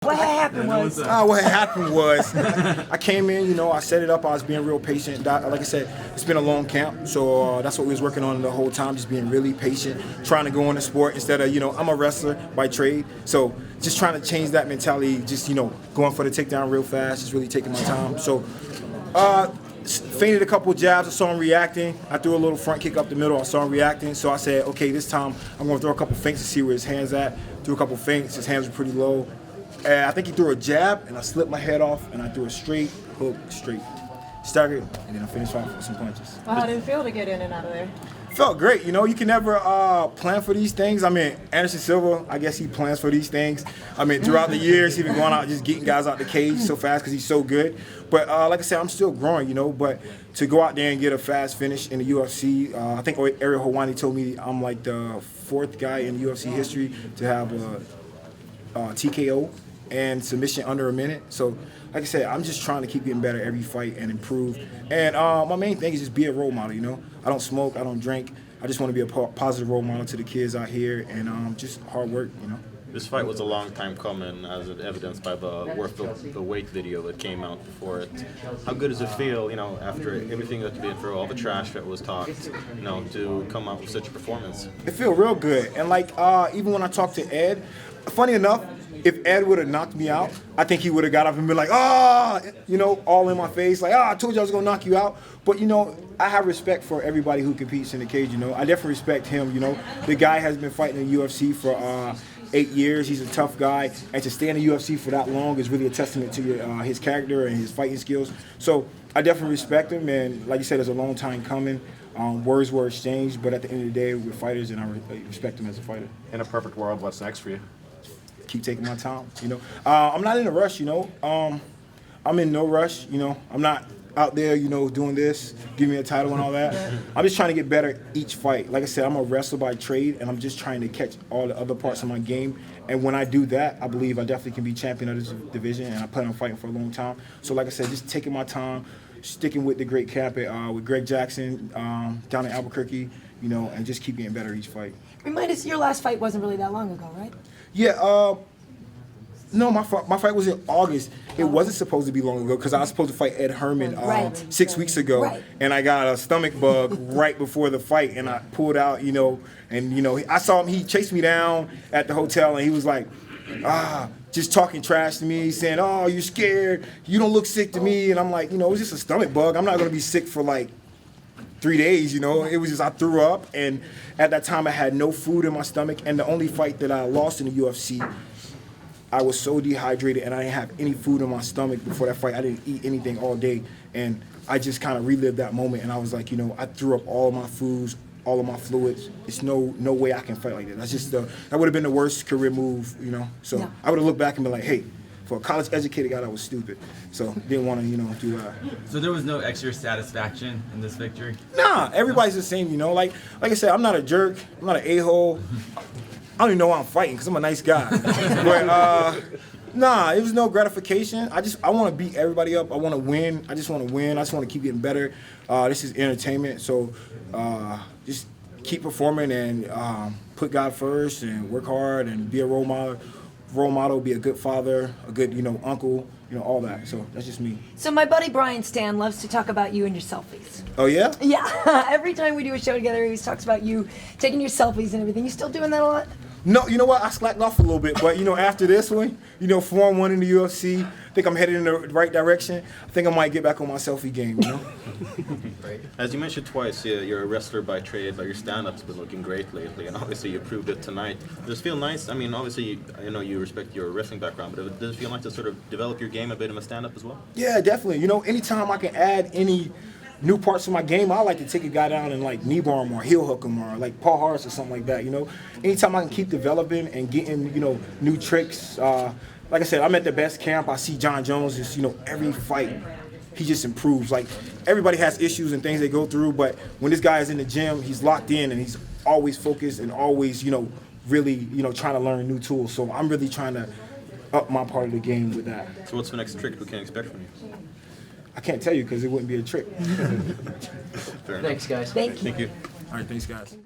What happened was? What happened was, I came in, I set it up. I was being real patient. Like I said, it's been a long camp, so that's what we was working on the whole time, just being really patient, trying to go in the sport instead of, I'm a wrestler by trade, so just trying to change that mentality, just, going for the takedown real fast, just really taking my time. So, feinted a couple jabs. I saw him reacting. I threw a little front kick up the middle. I saw him reacting, so I said, okay, this time I'm going to throw a couple feints to see where his hand's at. Threw a couple feints. His hands were pretty low. And I think he threw a jab, and I slipped my head off, and I threw a straight hook, straight. Staggered, and then I finished off with some punches. Well, how did it feel to get in and out of there? Felt great. You can never plan for these things. I mean, Anderson Silva, I guess he plans for these things. I mean, throughout the years, he's been going out just getting guys out the cage so fast because he's so good. But like I said, I'm still growing, but to go out there and get a fast finish in the UFC, I think Ariel Helwani told me I'm like the 4th guy in UFC history to have a TKO and submission under a minute. So, like I said, I'm just trying to keep getting better every fight and improve. And my main thing is just be a role model, I don't smoke, I don't drink. I just want to be a positive role model to the kids out here and just hard work, This fight was a long time coming, as evidenced by the worth the wait video that came out before it. How good does it feel, after everything that you've been through, all the trash that was talked, to come out with such a performance? It feels real good. And even when I talked to Ed, funny enough, if Ed would have knocked me out, I think he would have got up and been like, all in my face, like, I told you I was going to knock you out. But, I have respect for everybody who competes in the cage, I definitely respect him, The guy has been fighting in the UFC for 8 years. He's a tough guy. And to stay in the UFC for that long is really a testament to his character and his fighting skills. So I definitely respect him. And like you said, it's a long time coming. Words were exchanged, but at the end of the day, we're fighters, and I respect him as a fighter. In a perfect world, what's next for you? Keep taking my time, I'm not in a rush, I'm in no rush, I'm not out there, doing this, give me a title and all that. I'm just trying to get better each fight. Like I said, I'm a wrestler by trade, and I'm just trying to catch all the other parts of my game. And when I do that, I believe I definitely can be champion of this division, and I plan on fighting for a long time. So like I said, just taking my time, sticking with the great camp with Greg Jackson down in Albuquerque, and just keep getting better each fight. Remind us, your last fight wasn't really that long ago, right? Yeah, no, my fight was in August. It wasn't supposed to be long ago because I was supposed to fight Ed Herman 6 weeks ago, and I got a stomach bug right before the fight, and I pulled out, and I saw him. He chased me down at the hotel, and he was like, just talking trash to me, saying, "Oh, you're scared. You don't look sick to me," and I'm like, it was just a stomach bug. I'm not gonna be sick for like 3 days, It was just I threw up, and at that time I had no food in my stomach, and the only fight that I lost in the UFC, I was so dehydrated and I didn't have any food in my stomach before that fight. I didn't eat anything all day, and I just kind of relived that moment, and I was like, I threw up all of my foods, all of my fluids. It's no way I can fight like that. That's just that would have been the worst career move, So yeah. I would have looked back and been like, hey, for a college-educated guy, that was stupid. So didn't want to, do that. So there was no extra satisfaction in this victory? Nah, everybody's the same, Like I said, I'm not a jerk. I'm not an a-hole. I don't even know why I'm fighting because I'm a nice guy. But nah, it was no gratification. I want to beat everybody up. I want to win. I just want to win. I just want to keep getting better. This is entertainment, so just keep performing and put God first and work hard and be a role model, be a good father, a good, uncle, all that. So that's just me. So my buddy Brian Stan loves to talk about you and your selfies. Oh, yeah? Yeah. Every time we do a show together, he always talks about you taking your selfies and everything. You still doing that a lot? No, you know what? I slacked off a little bit, but after this one, 4-1 in the UFC, I think I'm headed in the right direction. I think I might get back on my selfie game, As you mentioned twice, you're a wrestler by trade, but your stand-up's been looking great lately, and obviously you proved it tonight. Does it feel nice? I mean, obviously, I know you respect your wrestling background, but does it feel nice to sort of develop your game a bit in a stand-up as well? Yeah, definitely. Anytime I can add any new parts of my game, I like to take a guy down and like knee bar him or heel hook him or like Paul Harris or something like that, Anytime I can keep developing and getting, new tricks. Like I said, I'm at the best camp. I see John Jones just, every fight, he just improves. Like, everybody has issues and things they go through, but when this guy is in the gym, he's locked in and he's always focused and always, really, trying to learn new tools. So I'm really trying to up my part of the game with that. So what's the next trick we can expect from you? I can't tell you because it wouldn't be a trick. Fair enough. Thanks, guys. Thank you. Thank you. All right, thanks, guys.